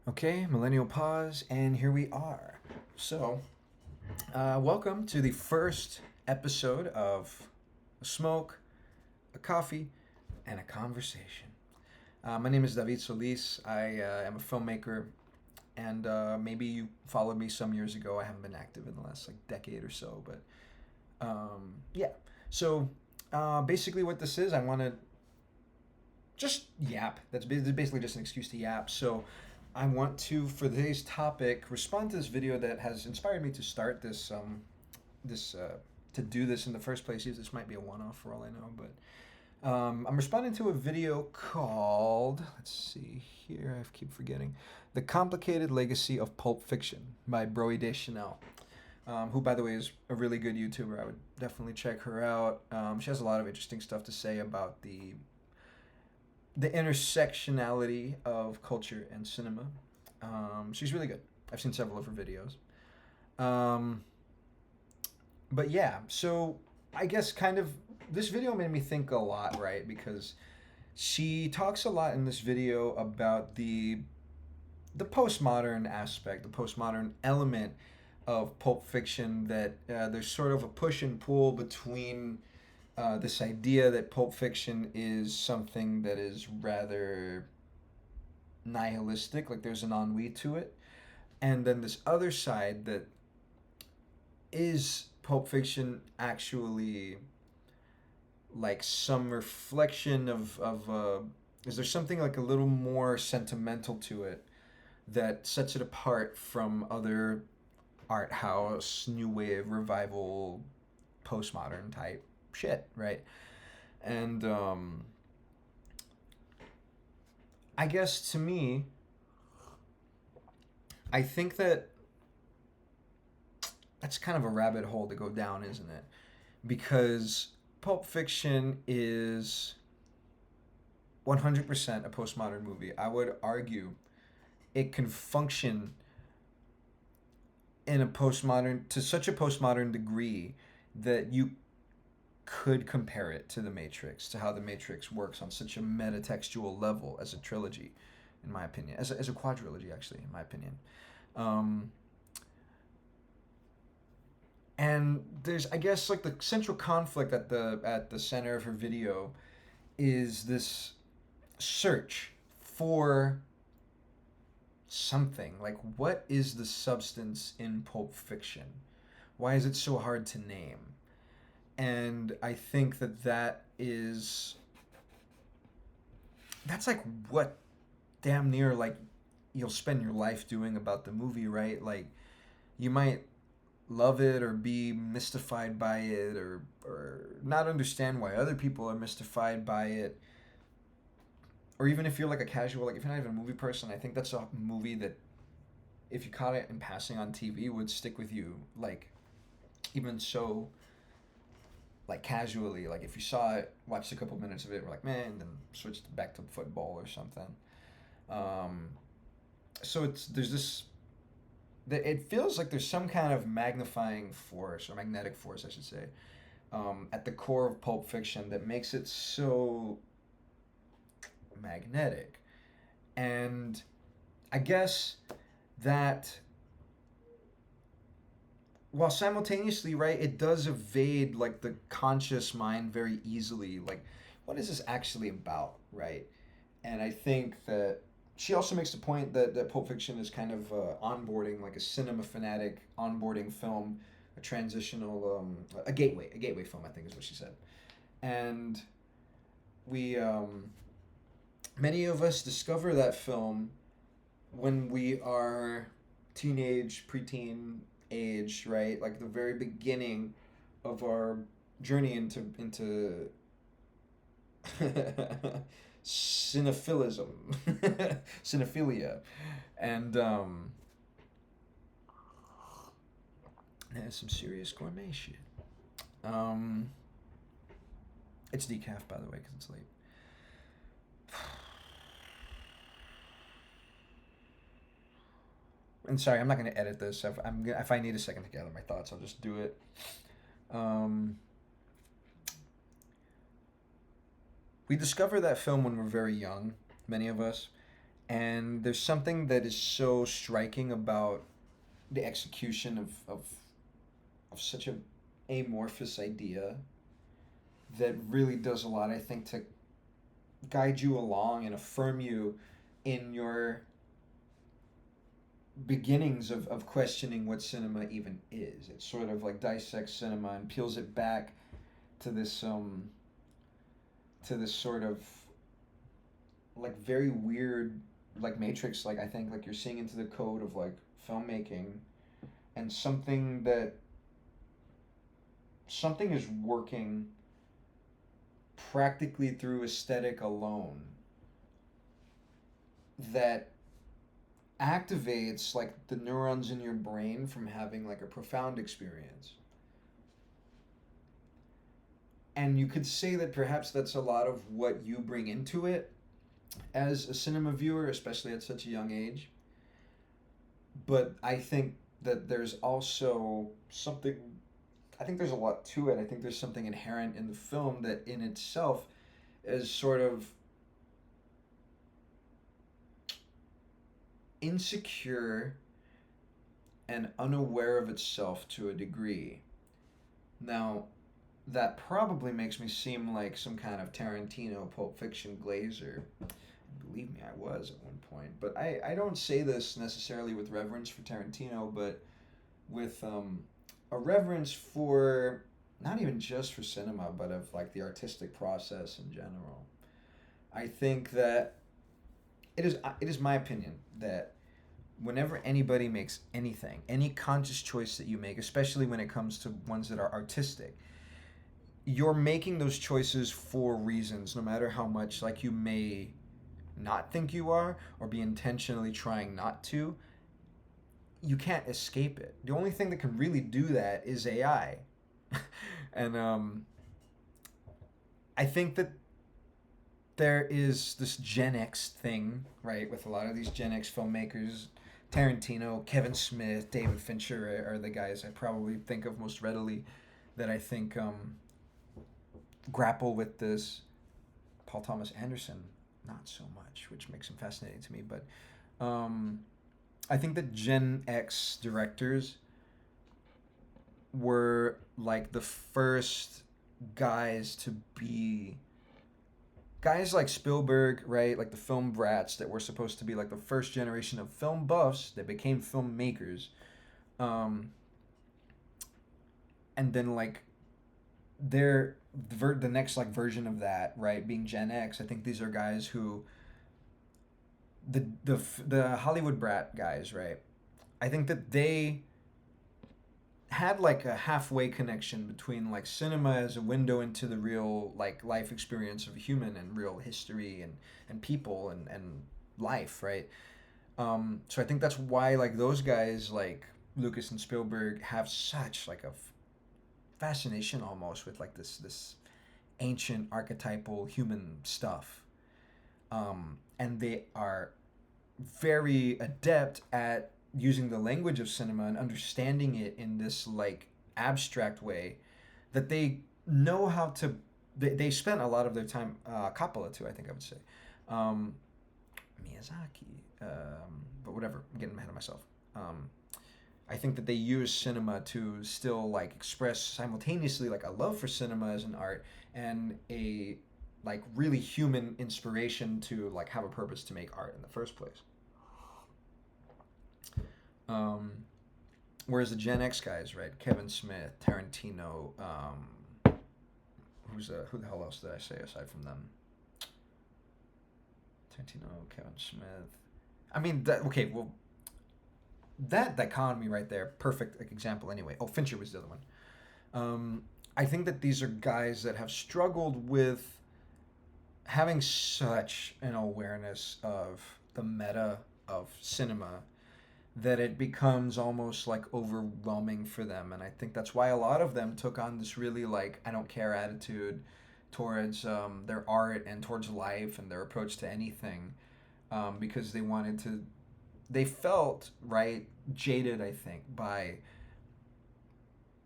Okay, millennial pause, and here we are. Welcome to the first episode of a smoke, a coffee, and a conversation. My name is David Solis. I am a filmmaker, and maybe you followed me some years ago. I haven't been active in the last decade or so, but yeah. So basically, what this is, I want to just yap. That's basically just an excuse to yap. So I want to, for today's topic, respond to this video that has inspired me to start this to do this in the first place. This might be a one-off for all I know, but I'm responding to a video called, let's see here, I keep forgetting, "The Complicated Legacy of Pulp Fiction" by Broey Deschanel. Who, by the way, is a really good YouTuber. I would definitely check her out. She has a lot of interesting stuff to say about the intersectionality of culture and cinema. She's really good. I've seen several of her videos. Um, but yeah, so I guess kind of this video made me think a lot, right? Because she talks a lot in this video about the postmodern aspect, the postmodern element of Pulp Fiction. That there's sort of a push and pull between this idea that Pulp Fiction is something that is rather nihilistic, like there's an ennui to it, and then this other side that is Pulp Fiction actually like some reflection of is there something like a little more sentimental to it that sets it apart from other art house, new wave, revival, postmodern type shit, right? And I guess to me, I think that that's kind of a rabbit hole to go down, isn't it? Because Pulp Fiction is 100% a postmodern movie. I would argue it can function in a postmodern to such a postmodern degree that you could compare it to The Matrix, to how The Matrix works on such a metatextual level as a trilogy, in my opinion, as a quadrilogy, actually, in my opinion. Um, and there's, I guess, like the central conflict at the center of her video is this search for something. Like, what is the substance in Pulp Fiction? Why is it so hard to name? And I think that's like what damn near like you'll spend your life doing about the movie, right? Like you might love it or be mystified by it or not understand why other people are mystified by it. Or even if you're like a casual, like if you're not even a movie person, I think that's a movie that if you caught it in passing on TV would stick with you, like even so, like casually, like if you saw it, watched a couple minutes of it, we're like, man, and then switched back to football or something. Um, so there's this, it feels like there's some kind of magnifying force or magnetic force, I should say, at the core of Pulp Fiction that makes it so magnetic. And I guess that while simultaneously, right, it does evade like the conscious mind very easily. Like, what is this actually about, right? And I think that she also makes the point that Pulp Fiction is kind of onboarding, like a cinema fanatic onboarding film, a transitional, a gateway film, I think is what she said. And we, many of us discover that film when we are teenage, preteen age, right? Like the very beginning of our journey into cinephilism, cinephilia, and that's some serious gourmet shit. Um, it's decaf, by the way, because it's late. And sorry, I'm not going to edit this. If I need a second to gather my thoughts, I'll just do it. Um, we discover that film when we're very young, many of us, And there's something that is so striking about the execution of such a amorphous idea that really does a lot, I think, to guide you along and affirm you in your beginnings of questioning what cinema even is. It sort of like dissects cinema and peels it back to this sort of like very weird like matrix, like I think like you're seeing into the code of like filmmaking, and something is working practically through aesthetic alone that activates like the neurons in your brain from having like a profound experience. And you could say that perhaps that's a lot of what you bring into it as a cinema viewer, especially at such a young age. But I think that there's also something, I think there's a lot to it. I think there's something inherent in the film that in itself is sort of insecure and unaware of itself to a degree. Now, that probably makes me seem like some kind of Tarantino Pulp Fiction glazer. Believe me, I was at one point. But I don't say this necessarily with reverence for Tarantino, but with a reverence for not even just for cinema, but of like the artistic process in general. I think that it is my opinion that whenever anybody makes anything, any conscious choice that you make, especially when it comes to ones that are artistic, you're making those choices for reasons, no matter how much like you may not think you are or be intentionally trying not to. You can't escape it. The only thing that can really do that is AI. And I think that there is this Gen X thing, right, with a lot of these Gen X filmmakers. Tarantino, Kevin Smith, David Fincher are the guys I probably think of most readily that I think grapple with this. Paul Thomas Anderson, not so much, which makes him fascinating to me. But I think that Gen X directors were like the first guys to be guys like Spielberg, right? Like the film brats that were supposed to be like the first generation of film buffs that became filmmakers. Um, and then like the next like version of that, right, being Gen X. I think these are guys who the Hollywood brat guys, right? I think that they had like a halfway connection between like cinema as a window into the real like life experience of a human and real history and people and life, right? So I think that's why like those guys like Lucas and Spielberg have such like a fascination almost with like this ancient archetypal human stuff, and they are very adept at using the language of cinema and understanding it in this like abstract way that they know how to they spent a lot of their time Coppola too, I think I would say, um, Miyazaki, but whatever, I'm getting ahead of myself. I think that they use cinema to still like express simultaneously like a love for cinema as an art and a like really human inspiration to like have a purpose to make art in the first place. Um, Whereas the Gen X guys, right? Kevin Smith, Tarantino, who the hell else did I say aside from them? Tarantino, Kevin Smith. I mean, okay, well, that dichotomy right there, perfect example. Anyway, oh, Fincher was the other one. I think that these are guys that have struggled with having such an awareness of the meta of cinema that it becomes almost like overwhelming for them. And I think that's why a lot of them took on this really like I don't care attitude towards their art and towards life and their approach to anything, because they felt, right, jaded, I think, by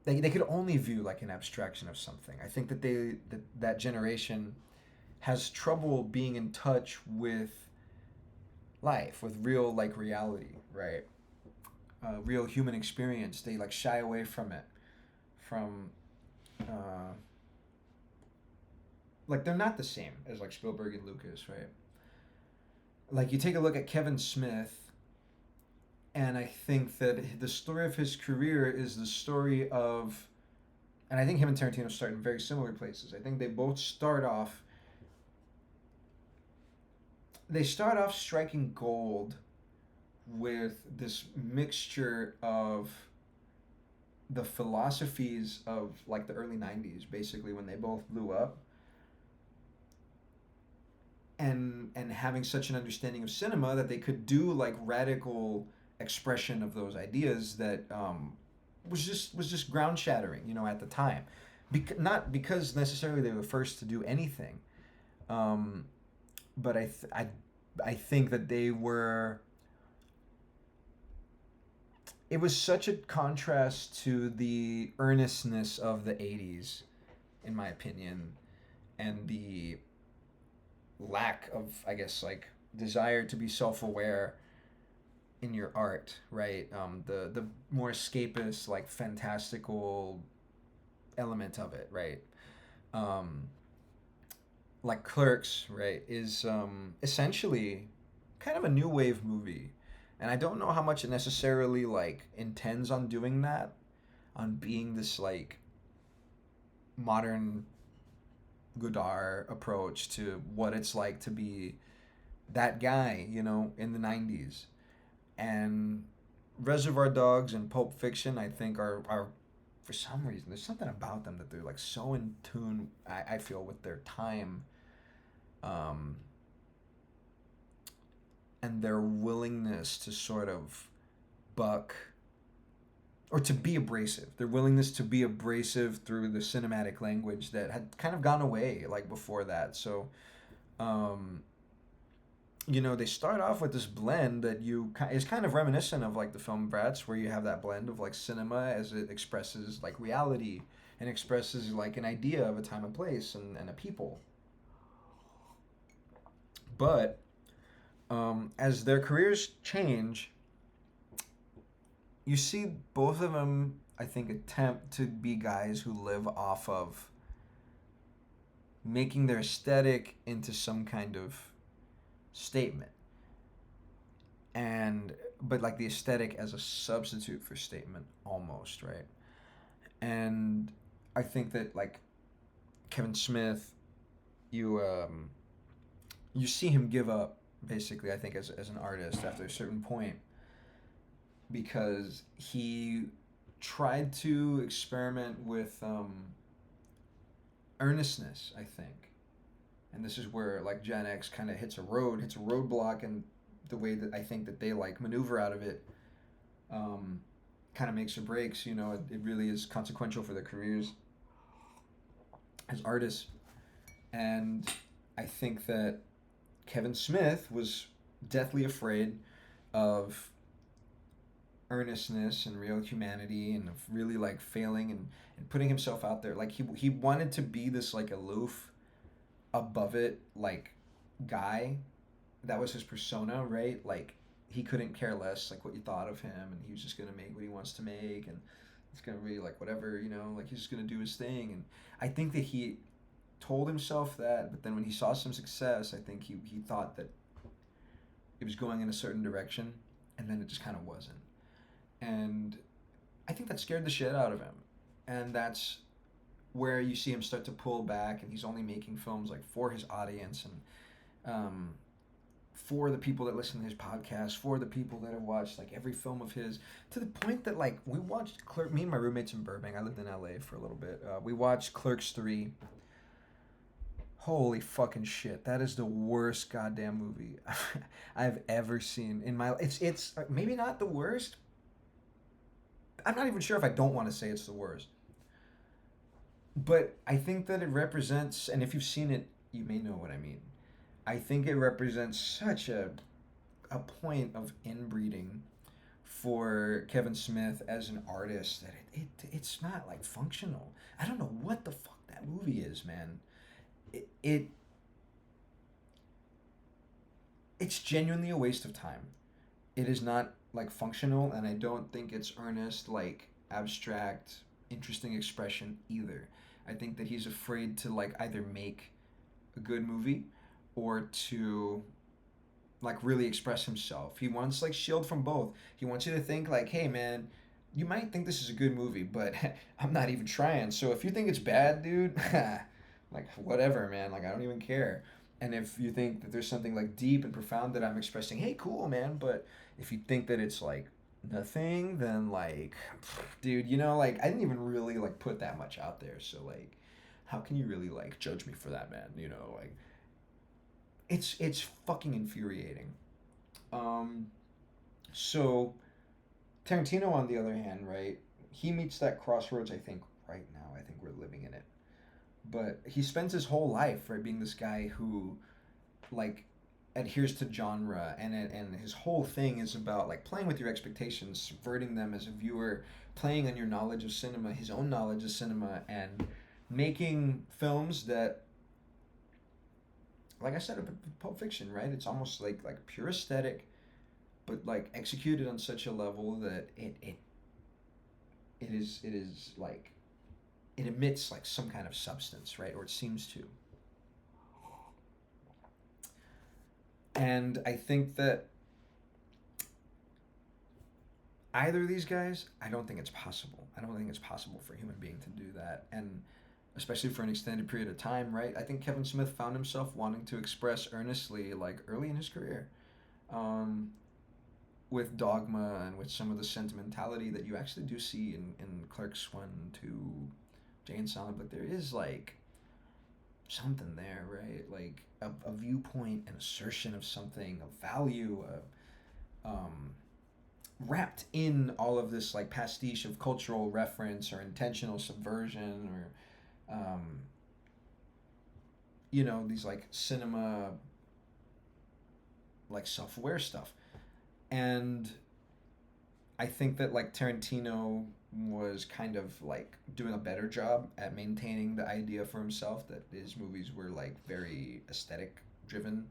they could only view like an abstraction of something. I think that that generation has trouble being in touch with life, with real like reality, right? Real human experience. They like shy away from it, from uh, like they're not the same as like Spielberg and Lucas, right? Like you take a look at Kevin Smith, and I think that the story of his career is the story of, and I think him and Tarantino start in very similar places. I think they both start off. They start off striking gold with this mixture of the philosophies of like the early 90s, basically when they both blew up, and having such an understanding of cinema that they could do like radical expression of those ideas that was just ground shattering, at the time. Not because necessarily they were the first to do anything, um, but I think that they were. It was such a contrast to the earnestness of the 80s, in my opinion, and the lack of, I guess, like desire to be self-aware in your art, right? The more escapist, like fantastical element of it, right? Um, like Clerks, right, is essentially kind of a new wave movie, and I don't know how much it necessarily like intends on doing that, on being this like modern Godard approach to what it's like to be that guy, in the 90s. And Reservoir Dogs and Pulp Fiction, I think, are for some reason, there's something about them that they're like so in tune, I feel, with their time, um, and their willingness to sort of buck or to be abrasive. Their willingness to be abrasive through the cinematic language that had kind of gone away like before that. So, um, they start off with this blend that is kind of reminiscent of like the film Brats, where you have that blend of like cinema as it expresses like reality and expresses like an idea of a time and place and a people. But as their careers change, you see both of them, I think, attempt to be guys who live off of making their aesthetic into some kind of statement, and but like the aesthetic as a substitute for statement almost, right? And I think that like Kevin Smith, you you see him give up, basically, I think, as an artist after a certain point, because he tried to experiment with earnestness, I think. And this is where like Gen X kind of hits a roadblock, and the way that I think that they like maneuver out of it um, kind of makes or breaks. It really is consequential for their careers as artists. And I think that Kevin Smith was deathly afraid of earnestness and real humanity, and of really like failing and putting himself out there. Like he wanted to be this like aloof, above it like guy. That was his persona, right? Like he couldn't care less like what you thought of him, and he was just gonna make what he wants to make, and it's gonna be like whatever, like he's just gonna do his thing. And I think that he told himself that, but then when he saw some success, I think he thought that it was going in a certain direction, and then it just kind of wasn't. And I think that scared the shit out of him. And that's where you see him start to pull back, and he's only making films like for his audience, and for the people that listen to his podcast, for the people that have watched like every film of his, to the point that like we watched Clerk. Me and my roommates in Burbank, I lived in LA for a little bit. We watched Clerks 3. Holy fucking shit! That is the worst goddamn movie I've ever seen in my. It's maybe not the worst. I'm not even sure if I don't want to say it's the worst. But I think that it represents, and if you've seen it, you may know what I mean. I think it represents such a point of inbreeding for Kevin Smith as an artist that it's not like functional. I don't know what the fuck that movie is, man. It it's genuinely a waste of time. It is not like functional, and I don't think it's earnest, like abstract, interesting expression either. I think that he's afraid to like either make a good movie or to like really express himself. He wants like shield from both. He wants you to think like, hey man, you might think this is a good movie, but I'm not even trying. So if you think it's bad, dude, like whatever, man. Like I don't even care. And if you think that there's something like deep and profound that I'm expressing, hey, cool, man. But if you think that it's like nothing, then like, dude, like I didn't even really like put that much out there. So like, how can you really like judge me for that, man? Like it's fucking infuriating. Um, so Tarantino, on the other hand, right? He meets that crossroads. I think right now. I think we're living in it. But he spends his whole life right being this guy who like adheres to genre, and his whole thing is about like playing with your expectations, subverting them as a viewer, playing on your knowledge of cinema, his own knowledge of cinema, and making films that, like I said about Pulp Fiction, right? It's almost like pure aesthetic, but like executed on such a level that it is like it emits like some kind of substance, right? Or it seems to. And I think that either of these guys, I don't think it's possible. I don't think it's possible for a human being to do that. And especially for an extended period of time, right? I think Kevin Smith found himself wanting to express earnestly, like early in his career, um, with Dogma and with some of the sentimentality that you actually do see in Clerks 1, 2, Jay and Silent, but there is like something there, right? Like a viewpoint, an assertion of something, a value, wrapped in all of this like pastiche of cultural reference or intentional subversion or these like cinema like self-aware stuff. And I think that like Tarantino was kind of like doing a better job at maintaining the idea for himself that his movies were like very aesthetic driven,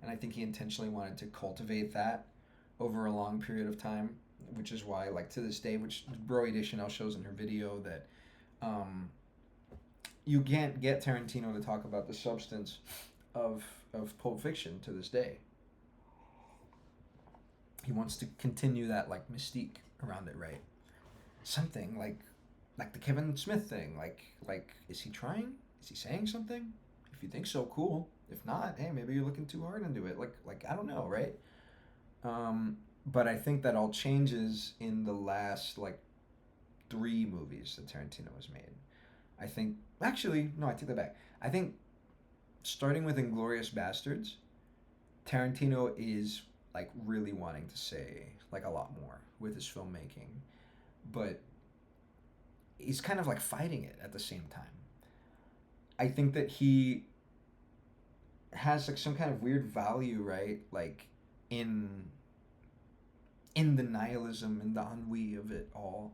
and I think he intentionally wanted to cultivate that over a long period of time, which is why like to this day, which Broey Deschanel shows in her video, that um, you can't get Tarantino to talk about the substance of Pulp Fiction to this day. He wants to continue that like mystique around it, right? Something like the Kevin Smith thing. Like is he trying? Is he saying something? If you think so, cool. If not, hey, maybe you're looking too hard into it. Like I don't know, right? But I think that all changes in the last like three movies that Tarantino has made. I think actually no, I take that back. I think starting with Inglorious Bastards, Tarantino is like really wanting to say like a lot more with his filmmaking, but he's kind of like fighting it at the same time. I think that he has like some kind of weird value, right? Like in the nihilism and the ennui of it all,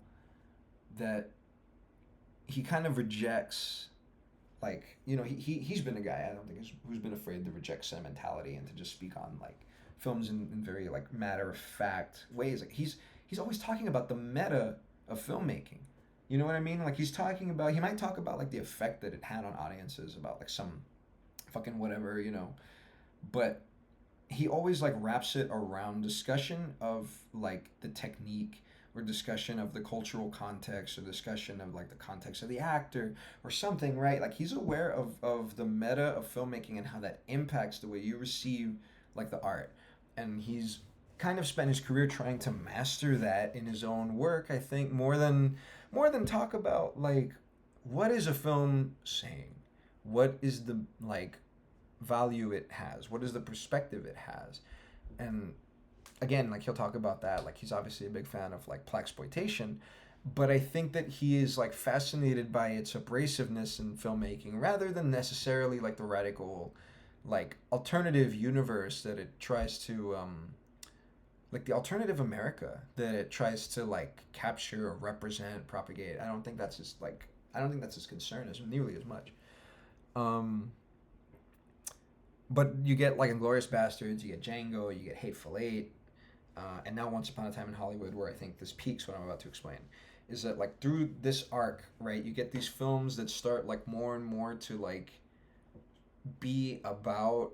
that he kind of rejects. Like he's been a guy, I don't think, who's been afraid to reject sentimentality and to just speak on like films in very like matter of fact ways. Like he's always talking about the meta of filmmaking. You know what I mean? Like he might talk about like the effect that it had on audiences, about like some fucking whatever. But he always like wraps it around discussion of like the technique, or discussion of the cultural context, or discussion of like the context of the actor or something, right? Like he's aware of the meta of filmmaking and how that impacts the way you receive like the art. And he's kind of spent his career trying to master that in his own work, I think, more than talk about like what is a film saying? What is the like value it has? What is the perspective it has? And again, like he'll talk about that. Like he's obviously a big fan of like blaxploitation, but I think that he is like fascinated by its abrasiveness in filmmaking rather than necessarily like the radical, like alternative universe that it tries to like the alternative America that it tries to like capture or represent, propagate. I don't think that's his concern as nearly as much. Um, But you get like Inglorious Bastards, you get Django, you get Hateful Eight, and now Once Upon a Time in Hollywood, where I think this peaks what I'm about to explain, is that like through this arc, right, you get these films that start like more and more to like be about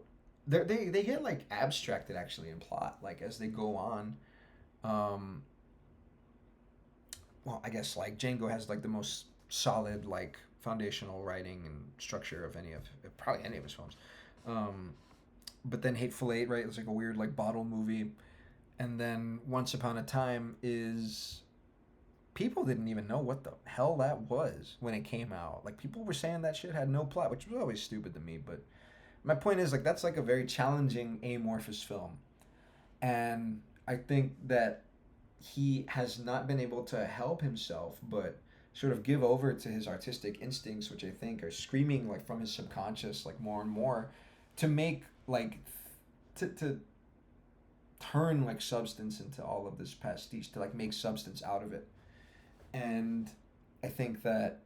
they get like abstracted actually in plot like as they go on. Um, well, I guess like Django has like the most solid like foundational writing and structure of any of probably any of his films. Um, but then Hateful Eight, right? It's like a weird like bottle movie, and then Once Upon a Time is people didn't even know what the hell that was when it came out. Like people were saying that shit had no plot, which was always stupid to me. But my point is like that's like a very challenging amorphous film, and I think that he has not been able to help himself but sort of give over to his artistic instincts, which I think are screaming like from his subconscious like more and more to make like to turn like substance into all of this pastiche, to like make substance out of it. And I think that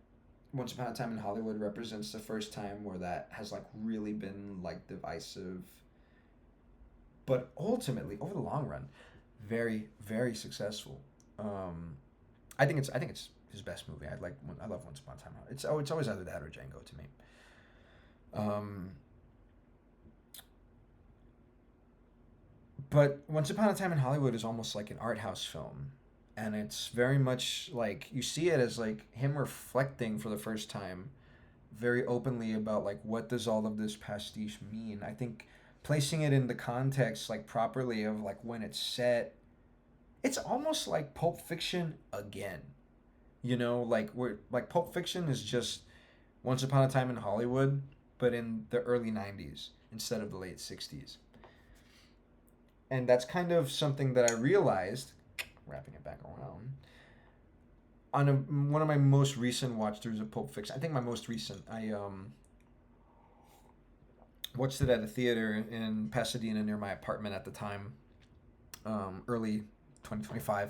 Once Upon a Time in Hollywood represents the first time where that has like really been like divisive, but ultimately over the long run, very very successful. Um, I think it's his best movie. I love Once Upon a Time. It's always either that or Django to me. Um, but Once Upon a Time in Hollywood is almost like an art house film, and it's very much like you see it as like him reflecting for the first time very openly about like what does all of this pastiche mean. I think placing it in the context like properly of like when it's set, it's almost like Pulp Fiction again. You know, like we're like Pulp Fiction is just Once Upon a Time in Hollywood, but in the early '90s instead of the late '60s. And that's kind of something that I realized, wrapping it back around, on one of my most recent watch throughs of Pulp Fiction. I think my most recent. I watched it at a theater in Pasadena near my apartment at the time, early 2025.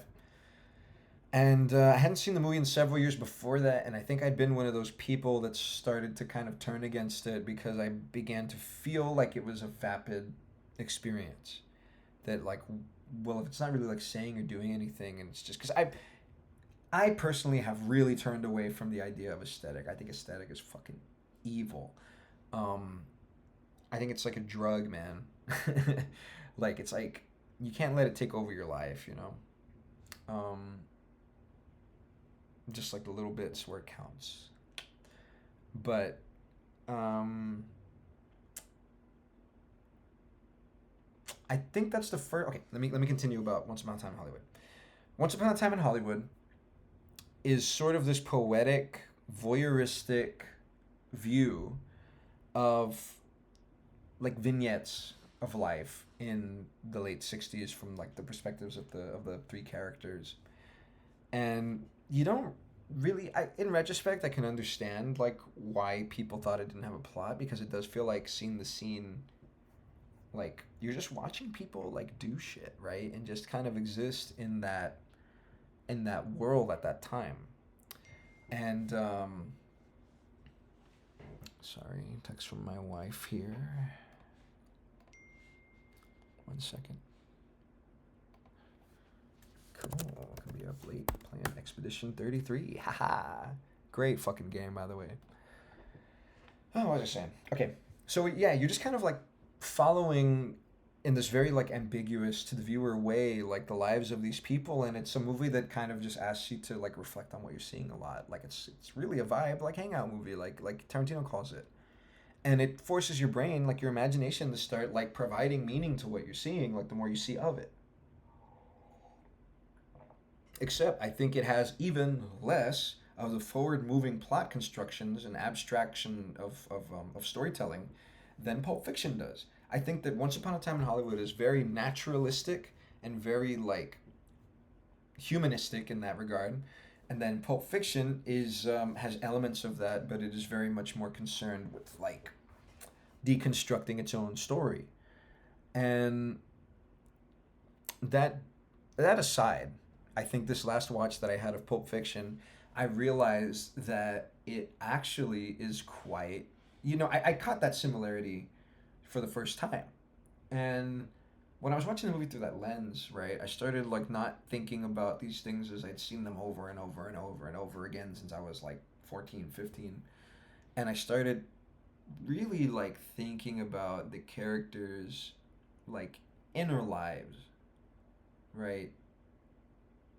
And I hadn't seen the movie in several years before that, and I think I'd been one of those people that started to kind of turn against it because I began to feel like it was a vapid experience. That like, well, if it's not really like saying or doing anything, and it's just because I personally have really turned away from the idea of aesthetic. I think aesthetic is fucking evil. Um, I think it's like a drug, man. Like it's like you can't let it take over your life, you know. Um, just like the little bits where it counts. But um, I think that's the first. Okay, let me continue about Once Upon a Time in Hollywood. Once Upon a Time in Hollywood is sort of this poetic, voyeuristic view of like vignettes of life in the late '60s from like the perspectives of the three characters, and you don't really. In retrospect, I can understand like why people thought it didn't have a plot because it does feel like scene the scene. Like you're just watching people like do shit, right, and just kind of exist in that world at that time. And sorry, text from my wife here. 1 second. Cool. Can be up late playing Expedition 33. Haha. Great fucking game, by the way. Oh, what was I saying? Okay. So yeah, you're just kind of like following in this very like ambiguous to the viewer way like the lives of these people, and it's a movie that kind of just asks you to like reflect on what you're seeing a lot. Like it's really a vibe like hangout movie like Tarantino calls it. And it forces your brain, like your imagination, to start like providing meaning to what you're seeing like the more you see of it. Except I think it has even less of the forward moving plot constructions and abstraction of storytelling than Pulp Fiction does. I think that Once Upon a Time in Hollywood is very naturalistic and very like humanistic in that regard, and then Pulp Fiction is has elements of that, but it is very much more concerned with like deconstructing its own story. And that that aside, I think this last watch that I had of Pulp Fiction, I realized that it actually is quite. You know, I caught that similarity for the first time. And when I was watching the movie through that lens, right, I started like not thinking about these things as I'd seen them over and over and over and over again since I was like 14, 15. And I started really like thinking about the characters like inner lives, right?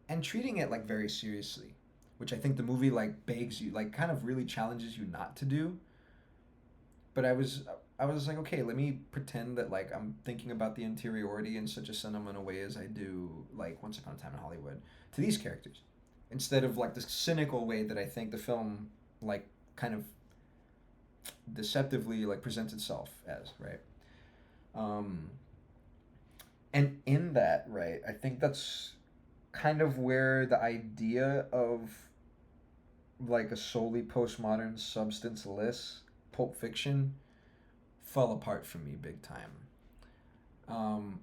And treating it like very seriously, which I think the movie like begs you, like kind of really challenges you not to do. But I was like, okay, let me pretend that like I'm thinking about the interiority in such a sentimental way as I do like Once Upon a Time in Hollywood to these characters, instead of like the cynical way that I think the film like kind of deceptively like presents itself as, right? Um, and in that, right, I think that's kind of where the idea of like a solely postmodern substance-less Pulp Fiction fell apart for me big time. Um,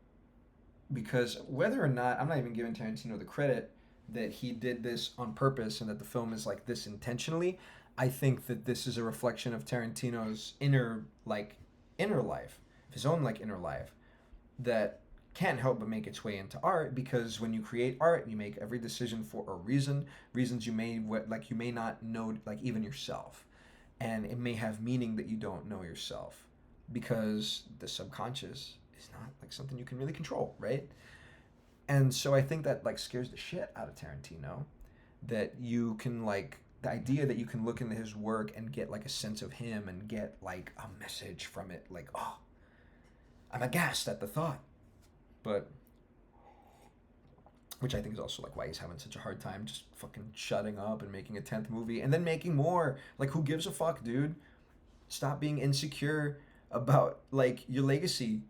because whether or not, I'm not even giving Tarantino the credit that he did this on purpose and that the film is like this intentionally. I think that this is a reflection of Tarantino's inner life, his own like inner life, that can't help but make its way into art, because when you create art you make every decision for a reason, reasons you may like you may not know like even yourself, and it may have meaning that you don't know yourself, because the subconscious is not like something you can really control, right? And so I think that like scares the shit out of Tarantino, that you can like the idea that you can look into his work and get like a sense of him and get like a message from it, like, oh, I'm aghast at the thought. But which I think is also like why he's having such a hard time just fucking shutting up and making a 10th movie and then making more. Like, who gives a fuck, dude? Stop being insecure about like your legacy.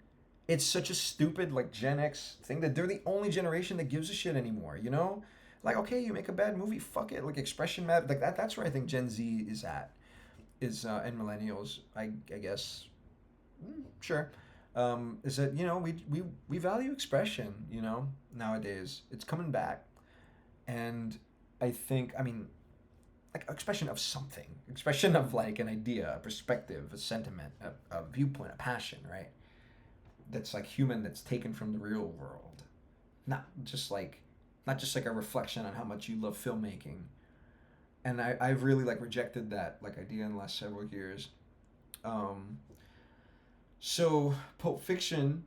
It's such a stupid like Gen X thing that they're the only generation that gives a shit anymore, you know? Like, okay, you make a bad movie, fuck it. Like, expression matter, like that's where I think Gen Z is at. Is and millennials, I guess. Sure. Is that, you know, we value expression, you know, nowadays. It's coming back. And I think, I mean, like expression of something, expression of like an idea, a perspective, a sentiment, a viewpoint, a passion, right? That's like human, that's taken from the real world. Not just like, not just like a reflection on how much you love filmmaking. And I've really like rejected that like idea in the last several years. Um, so Pulp Fiction,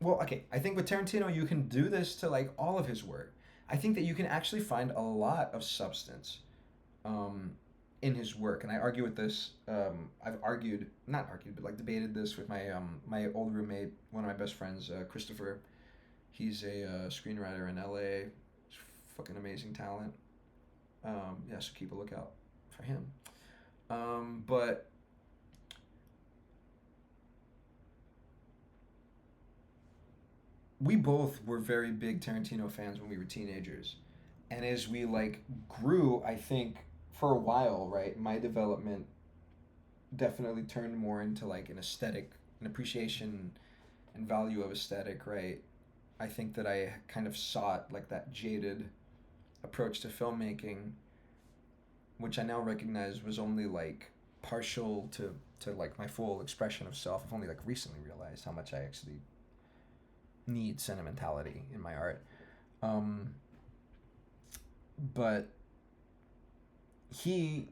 well, okay, I think with Tarantino you can do this to like all of his work. I think that you can actually find a lot of substance um, in his work, and I argue with this. I've argued, not argued, but like debated this with my old roommate, one of my best friends, Christopher. He's a screenwriter in L.A. He's fucking amazing talent. Yeah, so keep a lookout for him. But we both were very big Tarantino fans when we were teenagers. And as we like grew, I think for a while, right, my development definitely turned more into like an aesthetic, an appreciation and value of aesthetic, right? I think that I kind of sought like that jaded approach to filmmaking, which I now recognize was only like partial to like my full expression of self. I've only like recently realized how much I actually need sentimentality in my art. Um, but he,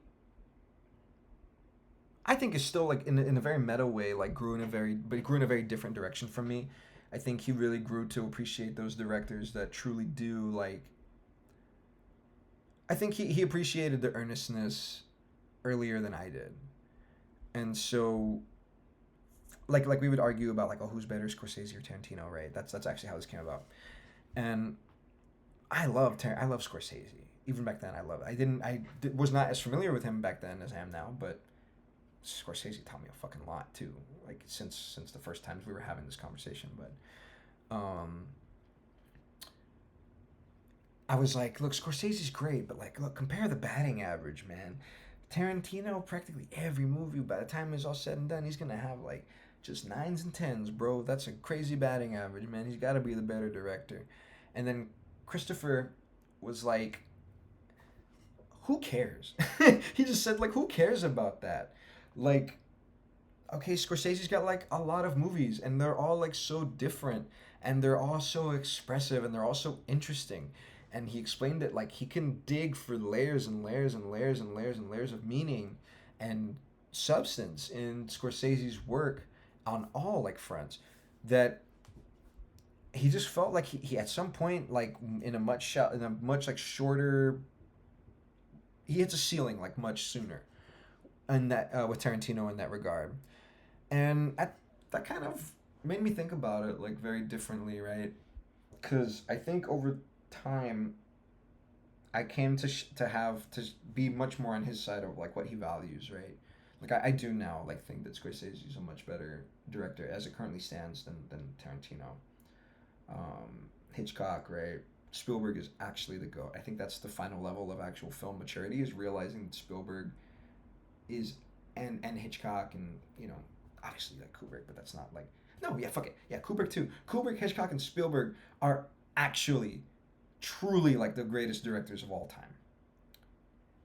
I think, is still like in a very meta way, like grew in a very, but he grew in a very different direction from me. I think he really grew to appreciate those directors that truly do like. I think he appreciated the earnestness earlier than I did, and so like we would argue about like, oh, who's better, Scorsese or Tarantino, right? That's actually how this came about. And I love Scorsese. Even back then, was not as familiar with him back then as I am now, but Scorsese taught me a fucking lot too. Like since the first times we were having this conversation, but um, I was like, look, Scorsese's great, but like, look, compare the batting average, man. Tarantino, practically every movie, by the time it's all said and done, he's gonna have like just nines and tens, bro. That's a crazy batting average, man. He's got to be the better director. And then Christopher was like, who cares? He just said like, who cares about that? Like, okay, Scorsese's got like a lot of movies, and they're all like so different, and they're all so expressive, and they're all so interesting. And he explained it like he can dig for layers and layers and layers and layers and layers of meaning and substance in Scorsese's work on all like fronts, that he just felt like he at some point, like in a much like shorter, he hits a ceiling like much sooner, and that with Tarantino in that regard. And that kind of made me think about it like very differently, right? Because I think over time I came to have to be much more on his side of like what he values, right? Like I do now like think that Scorsese is a much better director as it currently stands than Tarantino. Hitchcock, right? Spielberg is actually the goat. I think that's the final level of actual film maturity, is realizing that Spielberg is, and Hitchcock, and obviously like Kubrick, but that's not like, no, yeah, fuck it, yeah, Kubrick too. Kubrick, Hitchcock, and Spielberg are actually truly like the greatest directors of all time.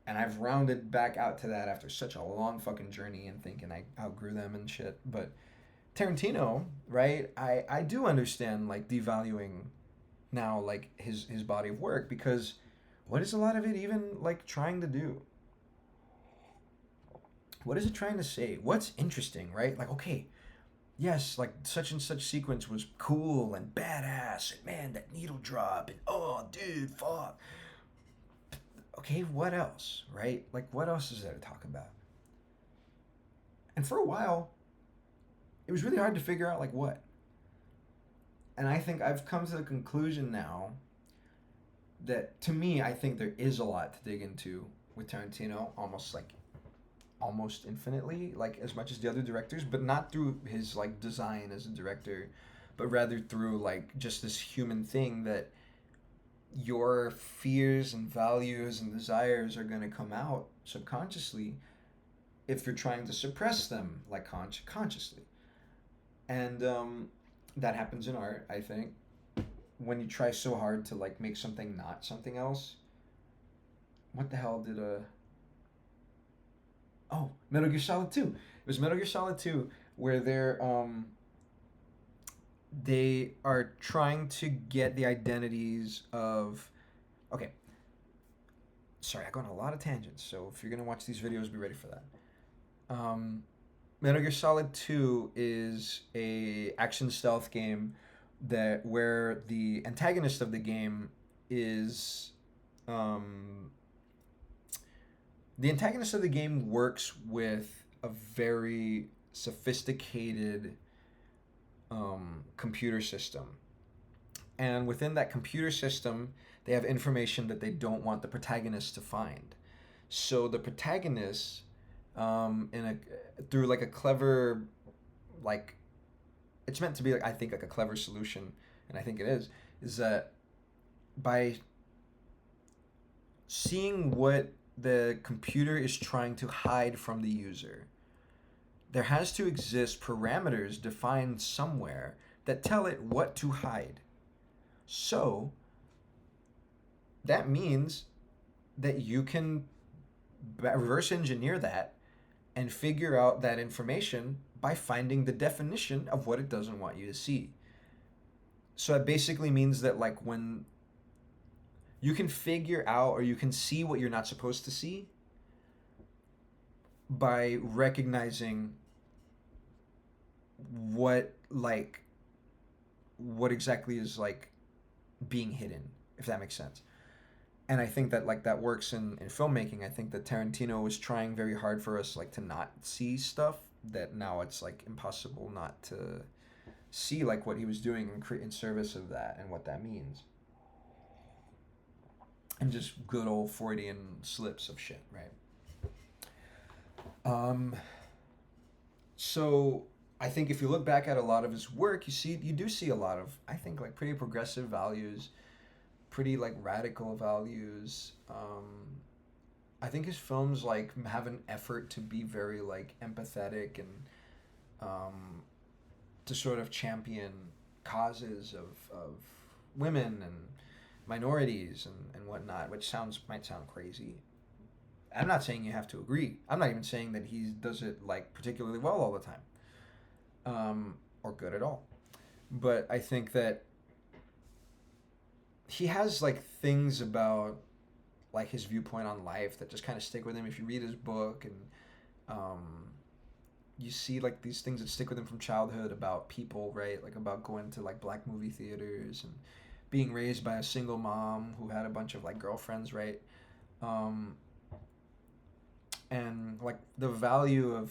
And I've rounded back out to that after such a long fucking journey and thinking I outgrew them and shit. But Tarantino, right? I do understand like devaluing now like his body of work, because what is a lot of it even like trying to do? What is it trying to say? What's interesting, right? Like, okay, yes, like such and such sequence was cool and badass, and man, that needle drop, and oh, dude, fuck. Okay, what else, right? Like, what else is there to talk about? And for a while, it was really hard to figure out, like, what. And I think I've come to the conclusion now that, to me, I think there is a lot to dig into with Tarantino, almost infinitely, like as much as the other directors, but not through his like design as a director, but rather through like just this human thing that your fears and values and desires are going to come out subconsciously if you're trying to suppress them like consciously. And that happens in art, I think, when you try so hard to like make something not something else. What the hell did oh, Metal Gear Solid 2. It was Metal Gear Solid 2 where they are trying to get the identities of, okay, sorry, I go on a lot of tangents, so if you're going to watch these videos, be ready for that. Metal Gear Solid 2 is a action stealth game that where the antagonist of the game is the antagonist of the game works with a very sophisticated computer system. And within that computer system, they have information that they don't want the protagonist to find. So the protagonist, through like a clever, like, it's meant to be like, I think like a clever solution, and I think it is that by seeing what the computer is trying to hide from the user, there has to exist parameters defined somewhere that tell it what to hide. So that means that you can reverse engineer that and figure out that information by finding the definition of what it doesn't want you to see. So it basically means that like when you can figure out or you can see what you're not supposed to see by recognizing what exactly is like being hidden, if that makes sense. And I think that like that works in filmmaking. I think that Tarantino was trying very hard for us like to not see stuff that now it's like impossible not to see like what he was doing in service of that and what that means. And just good old Freudian slips of shit, right? So I think if you look back at a lot of his work, you do see a lot of, I think, like pretty progressive values, pretty like radical values. I think his films like have an effort to be very like empathetic and to sort of champion causes of women and minorities and whatnot, which might sound crazy. I'm not saying you have to agree. I'm not even saying that he does it like particularly well all the time. or good at all. But I think that he has like things about like his viewpoint on life that just kind of stick with him if you read his book, and um, you see like these things that stick with him from childhood about people, right? Like about going to like black movie theaters and being raised by a single mom who had a bunch of like girlfriends, right? Um, and like the value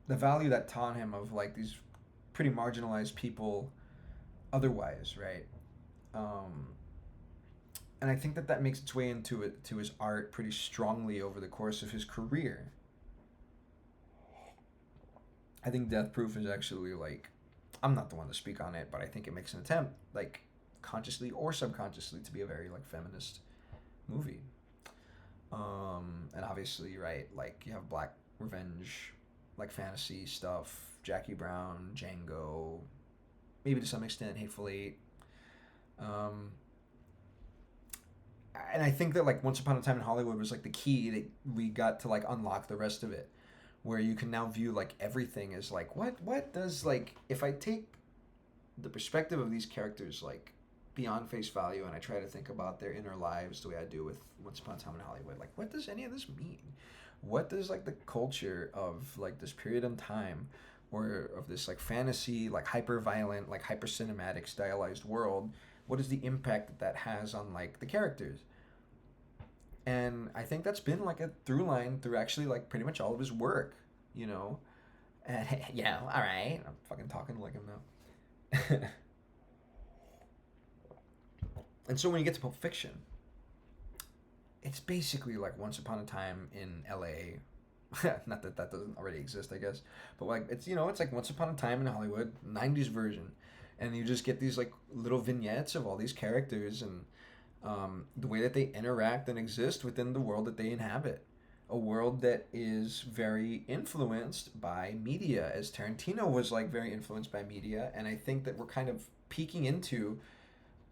that taught him of like these pretty marginalized people otherwise, right? Um, and I think that that makes its way into it to his art pretty strongly over the course of his career. I think Death Proof is actually like, I'm not the one to speak on it, but I think it makes an attempt, like consciously or subconsciously, to be a very like feminist movie. And obviously, right, like you have black revenge, like fantasy stuff, Jackie Brown, Django, maybe to some extent Hateful Eight. Um, and I think that like Once Upon a Time in Hollywood was like the key that we got to like unlock the rest of it, where you can now view like everything as like what does like if I take the perspective of these characters like beyond face value and I try to think about their inner lives the way I do with Once Upon a Time in Hollywood, like what does any of this mean? What does like the culture of like this period in time or of this like fantasy, like hyper violent, like hyper cinematic stylized world, what is the impact that that has on like the characters? And I think that's been like a through line through actually like pretty much all of his work, you know. And yeah, all right, I'm fucking talking like him now. And so when you get to Pulp Fiction, it's basically like Once Upon a Time in L.A. Not that that doesn't already exist, I guess, but like it's it's like Once Upon a Time in Hollywood, '90s version, and you just get these like little vignettes of all these characters and the way that they interact and exist within the world that they inhabit. A world that is very influenced by media, as Tarantino was like very influenced by media, and I think that we're kind of peeking into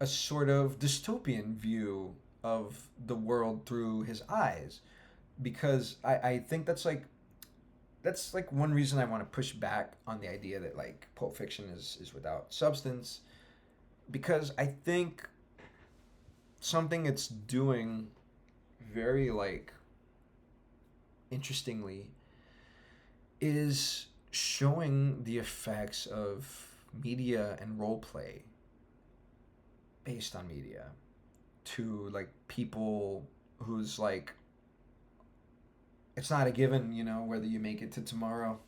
a sort of dystopian view of the world through his eyes, because I think that's like one reason I want to push back on the idea that like Pulp Fiction is without substance, because I think something it's doing very like interestingly is showing the effects of media and role play based on media to like people who's like it's not a given, whether you make it to tomorrow,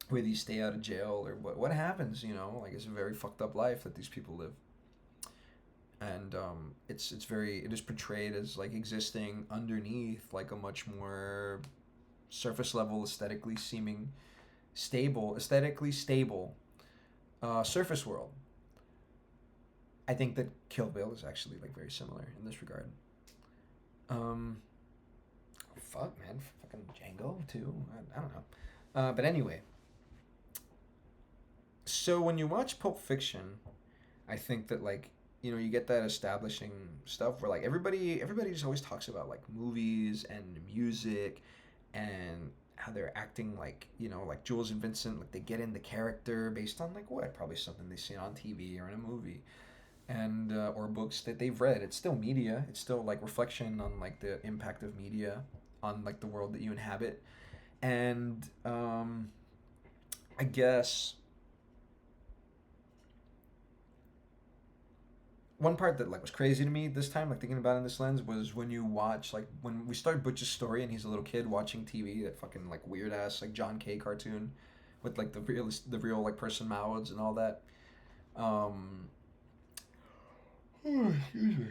whether you stay out of jail or what happens, like it's a very fucked up life that these people live. And it is portrayed as like existing underneath like a much more surface level aesthetically stable surface world. I think that Kill Bill is actually like very similar in this regard. um Fuck, man, fucking Django too. I don't know. But anyway, so when you watch Pulp Fiction, I think that like you get that establishing stuff where like everybody just always talks about like movies and music and how they're acting like like Jules and Vincent, like they get in the character based on like what probably something they've seen on TV or in a movie, and or books that they've read. It's still media. It's still like reflection on like the impact of media on like the world that you inhabit. And I guess one part that like was crazy to me this time, like thinking about it in this lens, was when you watch like when we start Butch's story and he's a little kid watching TV, that fucking like weird ass like John K cartoon with like the real like person mouths and all that. Um, oh, excuse me.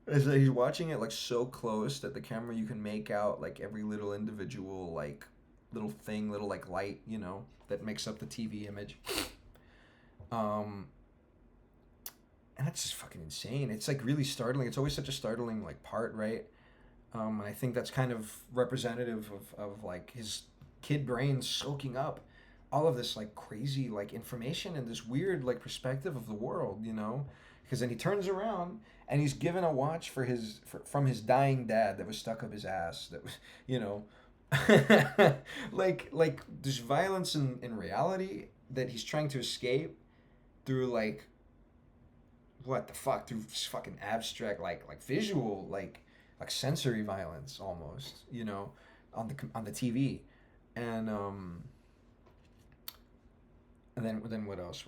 Is that he's watching it like so close that the camera you can make out like every little individual like little thing, little like light, that makes up the TV image. Um, and that's just fucking insane. It's like really startling. It's always such a startling like part, right? And I think that's kind of representative of like his kid brain soaking up all of this like crazy like information and this weird like perspective of the world, because then he turns around and he's given a watch from his dying dad that was stuck up his ass, that was, you know like there's violence in reality that he's trying to escape through like what the fuck through fucking abstract like visual like sensory violence almost, on the TV. And then what else?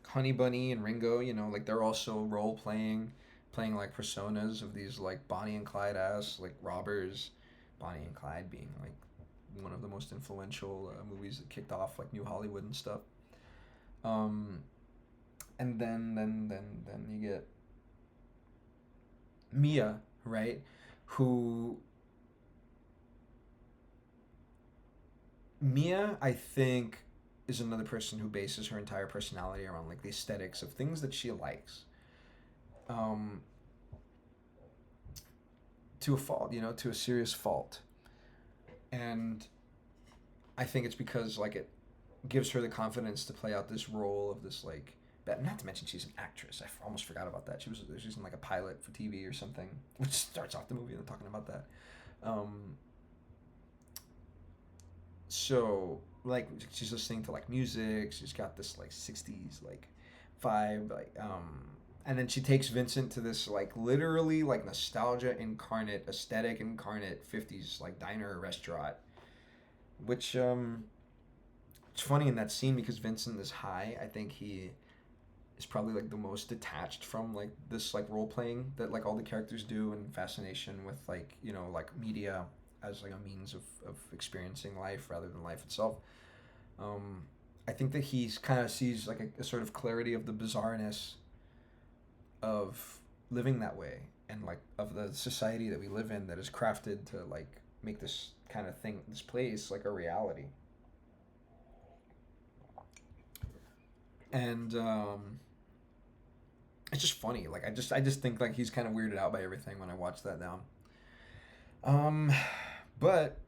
Honey Bunny and Ringo, like they're also role playing like personas of these like Bonnie and Clyde ass like robbers. Bonnie and Clyde being like one of the most influential movies that kicked off like New Hollywood and stuff. Um, and then you get Mia, right? Who Mia, I think, is another person who bases her entire personality around like the aesthetics of things that she likes. Um, to a fault, to a serious fault. And I think it's because like it gives her the confidence to play out this role of this like but not to mention she's an actress. Almost forgot about that. She's in like a pilot for TV or something, which starts off the movie and talking about that. Um, so like she's listening to like music. She's got this like '60s like vibe and then she takes Vincent to this like literally like nostalgia incarnate, aesthetic incarnate '50s like diner or restaurant, which it's funny in that scene because Vincent is high. I think he is probably like the most detached from like this like role playing that like all the characters do and fascination with like like media as like a means of experiencing life rather than life itself. um I think that he's kind of sees like a sort of clarity of the bizarreness of living that way and like of the society that we live in that is crafted to like make this kind of thing, this place, like a reality. And it's just funny. Like I just think like he's kind of weirded out by everything when I watch that now. Um, but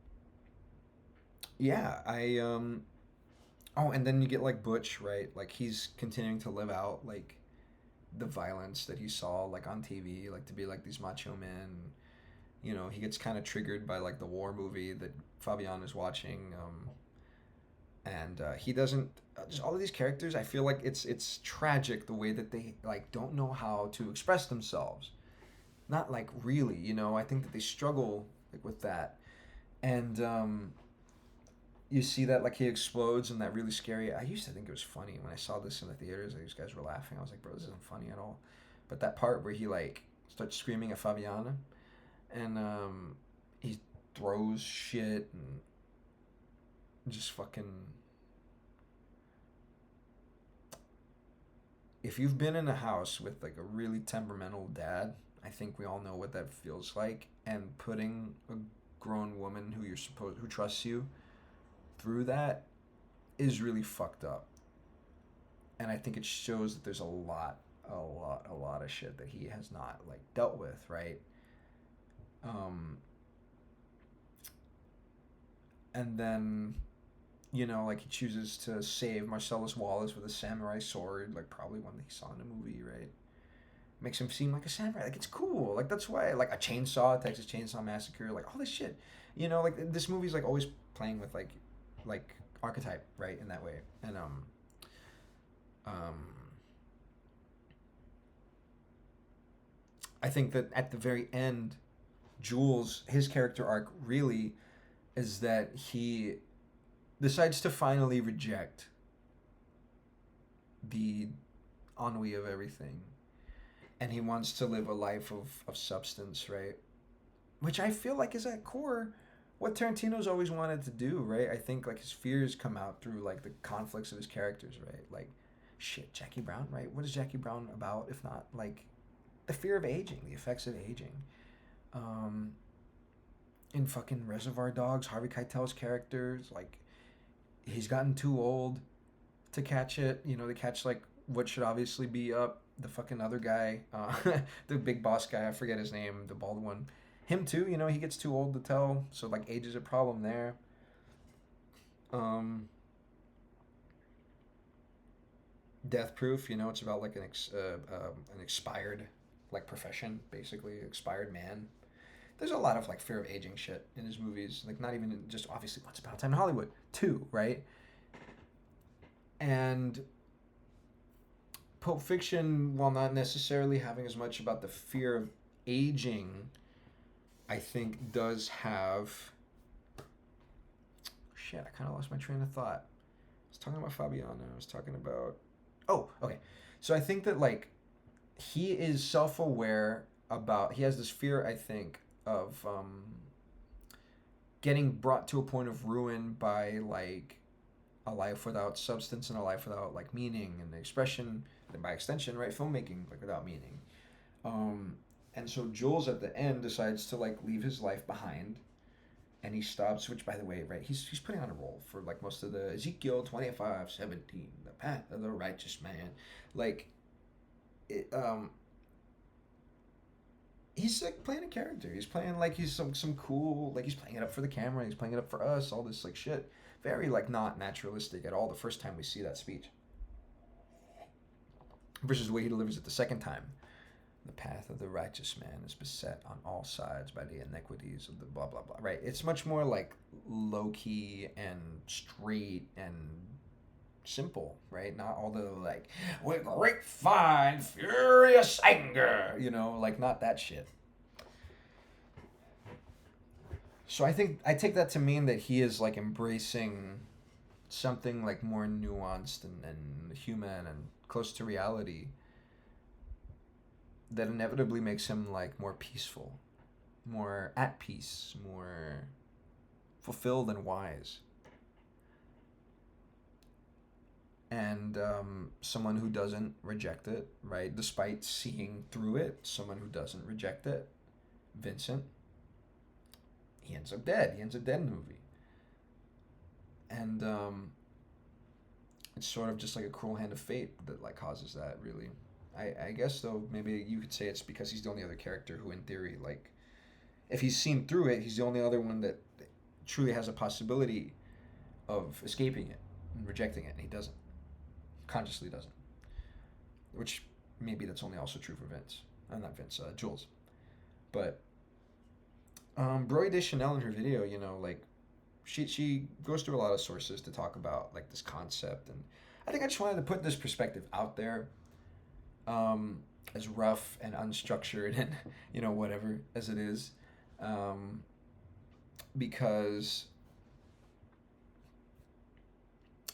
yeah, oh, and then you get like Butch, right? Like he's continuing to live out like the violence that he saw like on TV, like to be like these macho men. He gets kind of triggered by like the war movie that Fabian is watching. And he doesn't. Just all of these characters, I feel like it's tragic the way that they like don't know how to express themselves. Not like really, I think that they struggle like with that. And you see that like he explodes in that really scary. I used to think it was funny when I saw this in the theaters. These guys were laughing. I was like, bro, this isn't funny at all. But that part where he like starts screaming at Fabiana and he throws shit and just fucking. If you've been in a house with like a really temperamental dad, I think we all know what that feels like. And putting a grown woman who trusts you through that is really fucked up. And I think it shows that there's a lot of shit that he has not like dealt with, right? Um, and then like he chooses to save Marcellus Wallace with a samurai sword, like probably one that he saw in a movie, right? Makes him seem like a samurai. Like it's cool. Like that's why like a chainsaw, Texas Chainsaw Massacre, like all this shit. Like this movie's like always playing with like archetype, right, in that way. And um I think that at the very end, Jules, his character arc really is that he decides to finally reject the ennui of everything and he wants to live a life of substance, right? Which I feel like is at core what Tarantino's always wanted to do, right? I think like his fears come out through like the conflicts of his characters, right? Like shit, Jackie Brown, right? What is Jackie Brown about if not like the fear of aging, the effects of aging? Um in fucking Reservoir Dogs, Harvey Keitel's characters, like he's gotten too old to catch it, to catch like what should obviously be up. The fucking other guy, the big boss guy, I forget his name, the bald one. Him too, he gets too old to tell, so like age is a problem there. Um, Death Proof, it's about like an expired like profession, basically expired man. there's a lot of like fear of aging shit in his movies. Like not even just obviously Once Upon a Time in Hollywood too, right? And Pulp Fiction, while not necessarily having as much about the fear of aging, I think does have. Shit, I kind of lost my train of thought. I was talking about Fabiano. I was talking about. Oh, okay. So I think that like he is self-aware about. He has this fear, I think, of getting brought to a point of ruin by like a life without substance and a life without like meaning and expression, and by extension, right, filmmaking like without meaning. And so Jules at the end decides to like leave his life behind, and he stops. Which, by the way, right, he's putting on a role for like most of the Ezekiel 25:17, the path of the righteous man, like it. He's like playing a character. He's playing like he's some cool, like he's playing it up for the camera. He's playing it up for us. All this like shit, very like not naturalistic at all. The first time we see that speech, versus the way he delivers it the second time. The path of the righteous man is beset on all sides by the iniquities of the blah blah blah. Right? It's much more like low key and straight and simple, right? Not all the like with great fine furious anger, like not that shit. So I think I take that to mean that he is like embracing something like more nuanced and human and close to reality that inevitably makes him like more peaceful, more at peace, more fulfilled and wise. And someone who doesn't reject it, right? Despite seeing through it, someone who doesn't reject it, Vincent, he ends up dead. He ends up dead in the movie. And it's sort of just like a cruel hand of fate that like causes that, really. I guess, though, maybe you could say it's because he's the only other character who, in theory, like, if he's seen through it, he's the only other one that truly has a possibility of escaping it and rejecting it, and he doesn't. Consciously doesn't. Which maybe that's only also true for Vince. Not Vince, Jules. But Broey Deschanel in her video, like she goes through a lot of sources to talk about like this concept, and I think I just wanted to put this perspective out there, as rough and unstructured and whatever as it is, because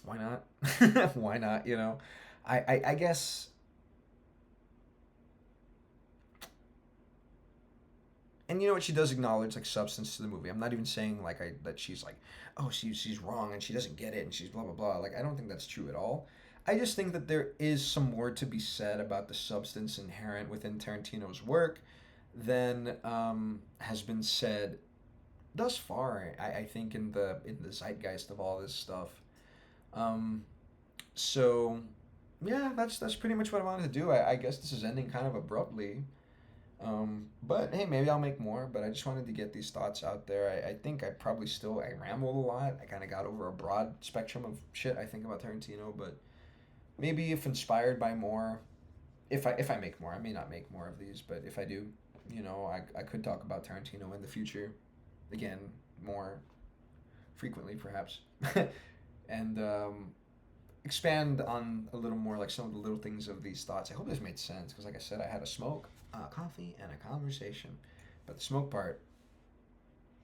why not? Why not? I guess. And you know what? She does acknowledge like substance to the movie. I'm not even saying like that she's like, oh, she's wrong and she doesn't get it and she's blah blah blah. Like I don't think that's true at all. I just think that there is some more to be said about the substance inherent within Tarantino's work than has been said thus far. I think in the zeitgeist of all this stuff. So yeah, that's pretty much what I wanted to do. I guess this is ending kind of abruptly. But hey, maybe I'll make more, but I just wanted to get these thoughts out there. I think I rambled a lot. I kind of got over a broad spectrum of shit I think about Tarantino, but maybe if inspired by more, if I make more, I may not make more of these, but if I do, I could talk about Tarantino in the future, again, more frequently perhaps, and expand on a little more like some of the little things of these thoughts. I hope this made sense because, like I said, I had a smoke, coffee, and a conversation. But the smoke part,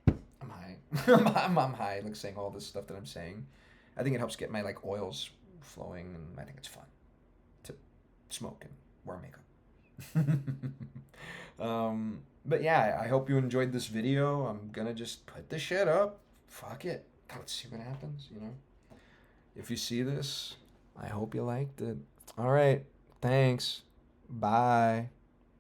I'm high. I'm high, like saying all this stuff that I'm saying. I think it helps get my like oils flowing, and I think it's fun to smoke and wear makeup. But yeah, I hope you enjoyed this video. I'm gonna just put this shit up. Fuck it. Let's see what happens, If you see this, I hope you liked it. All right. Thanks. Bye.